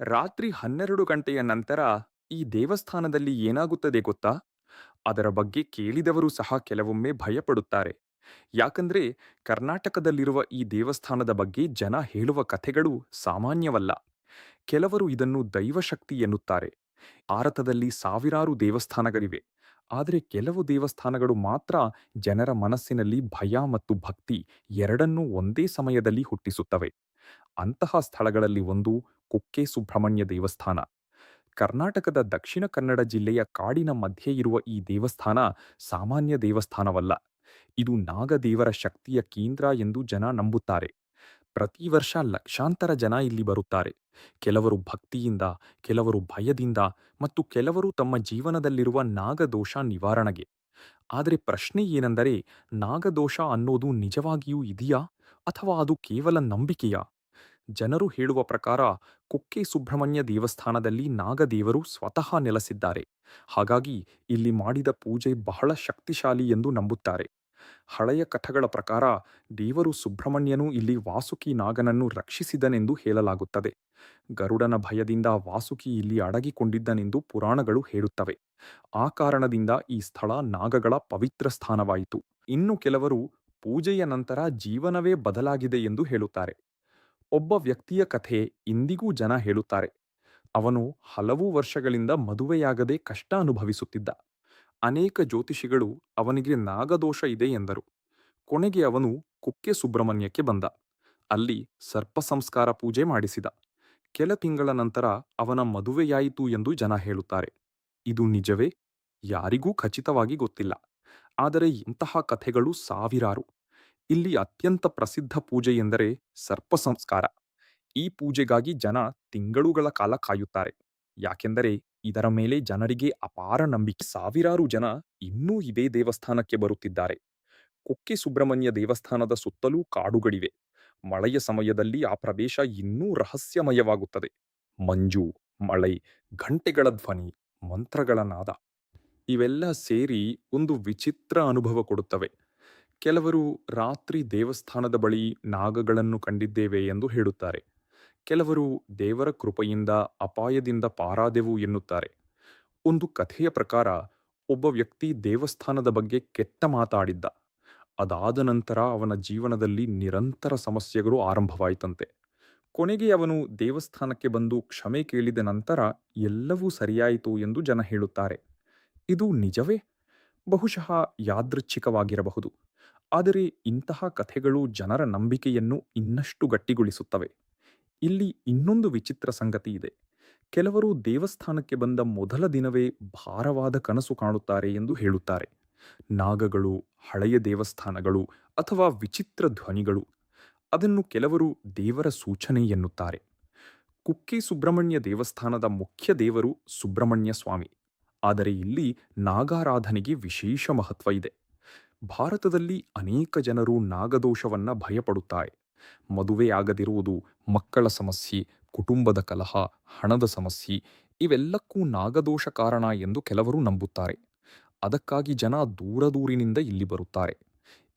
ರಾತ್ರಿ 12 ಗಂಟೆಯ ನಂತರ ಈ ದೇವಸ್ಥಾನದಲ್ಲಿ ಏನಾಗುತ್ತದೆ ಗೊತ್ತಾ? ಅದರ ಬಗ್ಗೆ ಕೇಳಿದವರು ಸಹ ಕೆಲವೊಮ್ಮೆ ಭಯಪಡುತ್ತಾರೆ. ಯಾಕಂದ್ರೆ ಕರ್ನಾಟಕದಲ್ಲಿರುವ ಈ ದೇವಸ್ಥಾನದ ಬಗ್ಗೆ ಜನ ಹೇಳುವ ಕಥೆಗಳು ಸಾಮಾನ್ಯವಲ್ಲ. ಕೆಲವರು ಇದನ್ನು ದೈವಶಕ್ತಿ ಎನ್ನುತ್ತಾರೆ. ಭಾರತದಲ್ಲಿ ಸಾವಿರಾರು ದೇವಸ್ಥಾನಗಳಿವೆ. ಆದರೆ ಕೆಲವು ದೇವಸ್ಥಾನಗಳು ಮಾತ್ರ ಜನರ ಮನಸ್ಸಿನಲ್ಲಿ ಭಯ ಮತ್ತು ಭಕ್ತಿ ಎರಡನ್ನೂ ಒಂದೇ ಸಮಯದಲ್ಲಿ ಹುಟ್ಟಿಸುತ್ತವೆ. ಅಂತಹ ಸ್ಥಳಗಳಲ್ಲಿ ಒಂದು ಕುಕ್ಕೆ ಸುಬ್ರಹ್ಮಣ್ಯ ದೇವಸ್ಥಾನ. ಕರ್ನಾಟಕದ ದಕ್ಷಿಣ ಕನ್ನಡ ಜಿಲ್ಲೆಯ ಕಾಡಿನ ಮಧ್ಯೆ ಇರುವ ಈ ದೇವಸ್ಥಾನ ಸಾಮಾನ್ಯ ದೇವಸ್ಥಾನವಲ್ಲ. ಇದು ನಾಗದೇವರ ಶಕ್ತಿಯ ಕೇಂದ್ರ ಎಂದು ಜನ ನಂಬುತ್ತಾರೆ. ಪ್ರತಿ ವರ್ಷ ಲಕ್ಷಾಂತರ ಜನ ಇಲ್ಲಿ ಬರುತ್ತಾರೆ. ಕೆಲವರು ಭಕ್ತಿಯಿಂದ, ಕೆಲವರು ಭಯದಿಂದ ಮತ್ತು ಕೆಲವರು ತಮ್ಮ ಜೀವನದಲ್ಲಿರುವ ನಾಗದೋಷ ನಿವಾರಣೆಗೆ. ಆದರೆ ಪ್ರಶ್ನೆ ಏನೆಂದರೆ, ನಾಗದೋಷ ಅನ್ನೋದು ನಿಜವಾಗಿಯೂ ಇದೆಯಾ ಅಥವಾ ಅದು ಕೇವಲ ನಂಬಿಕೆಯಾ? ಜನರು ಹೇಳುವ ಪ್ರಕಾರ ಕುಕ್ಕೆ ಸುಬ್ರಹ್ಮಣ್ಯ ದೇವಸ್ಥಾನದಲ್ಲಿ ನಾಗದೇವರು ಸ್ವತಃ ನೆಲೆಸಿದ್ದಾರೆ. ಹಾಗಾಗಿ ಇಲ್ಲಿ ಮಾಡಿದ ಪೂಜೆ ಬಹಳ ಶಕ್ತಿಶಾಲಿ ಎಂದು ನಂಬುತ್ತಾರೆ. ಹಳೆಯ ಕಥೆಗಳ ಪ್ರಕಾರ ದೇವರು ಸುಬ್ರಹ್ಮಣ್ಯನು ಇಲ್ಲಿ ವಾಸುಕಿ ನಾಗನನ್ನು ರಕ್ಷಿಸಿದನೆಂದು ಹೇಳಲಾಗುತ್ತದೆ. ಗರುಡನ ಭಯದಿಂದ ವಾಸುಕಿ ಇಲ್ಲಿ ಅಡಗಿಕೊಂಡಿದ್ದನೆಂದು ಪುರಾಣಗಳು ಹೇಳುತ್ತವೆ. ಆ ಕಾರಣದಿಂದ ಈ ಸ್ಥಳ ನಾಗಗಳ ಪವಿತ್ರ ಸ್ಥಾನವಾಯಿತು. ಇನ್ನು ಕೆಲವರು ಪೂಜೆಯ ನಂತರ ಜೀವನವೇ ಬದಲಾಗಿದೆ ಎಂದು ಹೇಳುತ್ತಾರೆ. ಒಬ್ಬ ವ್ಯಕ್ತಿಯ ಕಥೆ ಇಂದಿಗೂ ಜನ ಹೇಳುತ್ತಾರೆ. ಅವನು ಹಲವು ವರ್ಷಗಳಿಂದ ಮದುವೆಯಾಗದೆ ಕಷ್ಟ ಅನುಭವಿಸುತ್ತಿದ್ದ. ಅನೇಕ ಜ್ಯೋತಿಷಿಗಳು ಅವನಿಗೆ ನಾಗದೋಷ ಇದೆ ಎಂದರು. ಕೊನೆಗೆ ಅವನು ಕುಕ್ಕೆ ಸುಬ್ರಹ್ಮಣ್ಯಕ್ಕೆ ಬಂದ. ಅಲ್ಲಿ ಸರ್ಪ ಸಂಸ್ಕಾರ ಪೂಜೆ ಮಾಡಿಸಿದ. ಕೆಲ ತಿಂಗಳ ನಂತರ ಅವನ ಮದುವೆಯಾಯಿತು ಎಂದು ಜನ ಹೇಳುತ್ತಾರೆ. ಇದು ನಿಜವೇ? ಯಾರಿಗೂ ಖಚಿತವಾಗಿ ಗೊತ್ತಿಲ್ಲ. ಆದರೆ ಇಂತಹ ಕಥೆಗಳು ಸಾವಿರಾರು. ಇಲ್ಲಿ ಅತ್ಯಂತ ಪ್ರಸಿದ್ಧ ಪೂಜೆ ಎಂದರೆ ಸರ್ಪ ಸಂಸ್ಕಾರ. ಈ ಪೂಜೆಗಾಗಿ ಜನ ತಿಂಗಳುಗಳ ಕಾಲ ಕಾಯುತ್ತಾರೆ. ಯಾಕೆಂದರೆ ಇದರ ಮೇಲೆ ಜನರಿಗೆ ಅಪಾರ ನಂಬಿಕೆ. ಸಾವಿರಾರು ಜನ ಇನ್ನೂ ಇದೇ ದೇವಸ್ಥಾನಕ್ಕೆ ಬರುತ್ತಿದ್ದಾರೆ. ಕುಕ್ಕೆ ಸುಬ್ರಹ್ಮಣ್ಯ ದೇವಸ್ಥಾನದ ಸುತ್ತಲೂ ಕಾಡುಗಳಿವೆ. ಮಳೆಯ ಸಮಯದಲ್ಲಿ ಆ ಪ್ರದೇಶ ಇನ್ನೂ ರಹಸ್ಯಮಯವಾಗುತ್ತದೆ. ಮಂಜು, ಮಳೆ, ಘಂಟೆಗಳ ಧ್ವನಿ, ಮಂತ್ರಗಳ ನಾದ ಇವೆಲ್ಲ ಸೇರಿ ಒಂದು ವಿಚಿತ್ರ ಅನುಭವ ಕೊಡುತ್ತವೆ. ಕೆಲವರು ರಾತ್ರಿ ದೇವಸ್ಥಾನದ ಬಳಿ ನಾಗಗಳನ್ನು ಕಂಡಿದ್ದೇವೆ ಎಂದು ಹೇಳುತ್ತಾರೆ. ಕೆಲವರು ದೇವರ ಕೃಪೆಯಿಂದ ಅಪಾಯದಿಂದ ಪಾರಾದೆವು ಎನ್ನುತ್ತಾರೆ. ಒಂದು ಕಥೆಯ ಪ್ರಕಾರ ಒಬ್ಬ ವ್ಯಕ್ತಿ ದೇವಸ್ಥಾನದ ಬಗ್ಗೆ ಕೆಟ್ಟ ಮಾತಾಡಿದ್ದ. ಅದಾದ ನಂತರ ಅವನ ಜೀವನದಲ್ಲಿ ನಿರಂತರ ಸಮಸ್ಯೆಗಳು ಆರಂಭವಾಯಿತಂತೆ. ಕೊನೆಗೆ ಅವನು ದೇವಸ್ಥಾನಕ್ಕೆ ಬಂದು ಕ್ಷಮೆ ಕೇಳಿದ ನಂತರ ಎಲ್ಲವೂ ಸರಿಯಾಯಿತು ಎಂದು ಜನ ಹೇಳುತ್ತಾರೆ. ಇದು ನಿಜವೇ? ಬಹುಶಃ ಯಾದೃಚ್ಛಿಕವಾಗಿರಬಹುದು. ಆದರೆ ಇಂತಹ ಕಥೆಗಳು ಜನರ ನಂಬಿಕೆಯನ್ನು ಇನ್ನಷ್ಟು ಗಟ್ಟಿಗೊಳಿಸುತ್ತವೆ. ಇಲ್ಲಿ ಇನ್ನೊಂದು ವಿಚಿತ್ರ ಸಂಗತಿ ಇದೆ. ಕೆಲವರು ದೇವಸ್ಥಾನಕ್ಕೆ ಬಂದ ಮೊದಲ ದಿನವೇ ಭಾರವಾದ ಕನಸು ಕಾಣುತ್ತಾರೆ ಎಂದು ಹೇಳುತ್ತಾರೆ. ನಾಗಗಳು, ಹಳೆಯ ದೇವಸ್ಥಾನಗಳು ಅಥವಾ ವಿಚಿತ್ರ ಧ್ವನಿಗಳು. ಅದನ್ನು ಕೆಲವರು ದೇವರ ಸೂಚನೆ ಎನ್ನುತ್ತಾರೆ. ಕುಕ್ಕೆ ಸುಬ್ರಹ್ಮಣ್ಯ ದೇವಸ್ಥಾನದ ಮುಖ್ಯ ದೇವರು ಸುಬ್ರಹ್ಮಣ್ಯ ಸ್ವಾಮಿ. ಆದರೆ ಇಲ್ಲಿ ನಾಗಾರಾಧನೆಗೆ ವಿಶೇಷ ಮಹತ್ವ ಇದೆ. ಭಾರತದಲ್ಲಿ ಅನೇಕ ಜನರು ನಾಗದೋಷವನ್ನ ಭಯಪಡುತ್ತಾರೆ. ಮದುವೆಯಾಗದಿರುವುದು, ಮಕ್ಕಳ ಸಮಸ್ಯೆ, ಕುಟುಂಬದ ಕಲಹ, ಹಣದ ಸಮಸ್ಯೆ ಇವೆಲ್ಲಕ್ಕೂ ನಾಗದೋಷ ಕಾರಣ ಎಂದು ಕೆಲವರು ನಂಬುತ್ತಾರೆ. ಅದಕ್ಕಾಗಿ ಜನ ದೂರದೂರಿನಿಂದ ಇಲ್ಲಿ ಬರುತ್ತಾರೆ.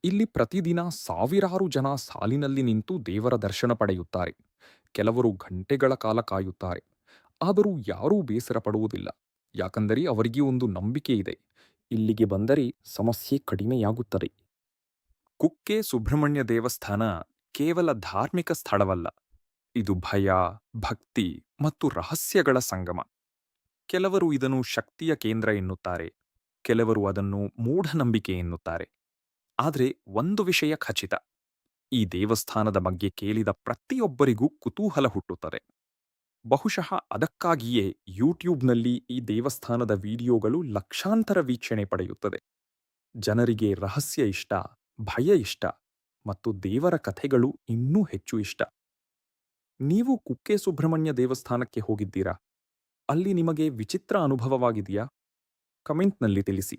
ಇಲ್ಲಿ ಪ್ರತಿದಿನ ಸಾವಿರಾರು ಜನ ಸಾಲಿನಲ್ಲಿ ನಿಂತು ದೇವರ ದರ್ಶನ ಪಡೆಯುತ್ತಾರೆ. ಕೆಲವರು ಗಂಟೆಗಳ ಕಾಲ ಕಾಯುತ್ತಾರೆ. ಆದರೂ ಯಾರೂ ಬೇಸರ ಪಡುವುದಿಲ್ಲ. ಯಾಕಂದರೆ ಅವರಿಗೆ ಒಂದು ನಂಬಿಕೆ ಇದೆ. ಇಲ್ಲಿಗೆ ಬಂದರೆ ಸಮಸ್ಯೆ ಕಡಿಮೆಯಾಗುತ್ತದೆ. ಕುಕ್ಕೆ ಸುಬ್ರಹ್ಮಣ್ಯ ದೇವಸ್ಥಾನ ಕೇವಲ ಧಾರ್ಮಿಕ ಸ್ಥಳವಲ್ಲ. ಇದು ಭಯ, ಭಕ್ತಿ ಮತ್ತು ರಹಸ್ಯಗಳ ಸಂಗಮ. ಕೆಲವರು ಇದನ್ನು ಶಕ್ತಿಯ ಕೇಂದ್ರ ಎನ್ನುತ್ತಾರೆ. ಕೆಲವರು ಅದನ್ನು ಮೂಢನಂಬಿಕೆ ಎನ್ನುತ್ತಾರೆ. ಆದರೆ ಒಂದು ವಿಷಯ ಖಚಿತ. ಈ ದೇವಸ್ಥಾನದ ಬಗ್ಗೆ ಕೇಳಿದ ಪ್ರತಿಯೊಬ್ಬರಿಗೂ ಕುತೂಹಲ ಹುಟ್ಟುತ್ತದೆ. ಬಹುಶಃ ಅದಕ್ಕಾಗಿಯೇ ಯೂಟ್ಯೂಬ್ನಲ್ಲಿ ಈ ದೇವಸ್ಥಾನದ ವಿಡಿಯೋಗಳು ಲಕ್ಷಾಂತರ ವೀಕ್ಷಣೆ ಪಡೆಯುತ್ತದೆ. ಜನರಿಗೆ ರಹಸ್ಯ ಇಷ್ಟ, ಭಯ ಇಷ್ಟ ಮತ್ತು ದೇವರ ಕಥೆಗಳು ಇನ್ನೂ ಹೆಚ್ಚು ಇಷ್ಟ. ನೀವು ಕುಕ್ಕೆ ಸುಬ್ರಹ್ಮಣ್ಯ ದೇವಸ್ಥಾನಕ್ಕೆ ಹೋಗಿದ್ದೀರಾ? ಅಲ್ಲಿ ನಿಮಗೆ ವಿಚಿತ್ರ ಅನುಭವವಾಗಿದೆಯಾ? ಕಮೆಂಟ್ನಲ್ಲಿ ತಿಳಿಸಿ.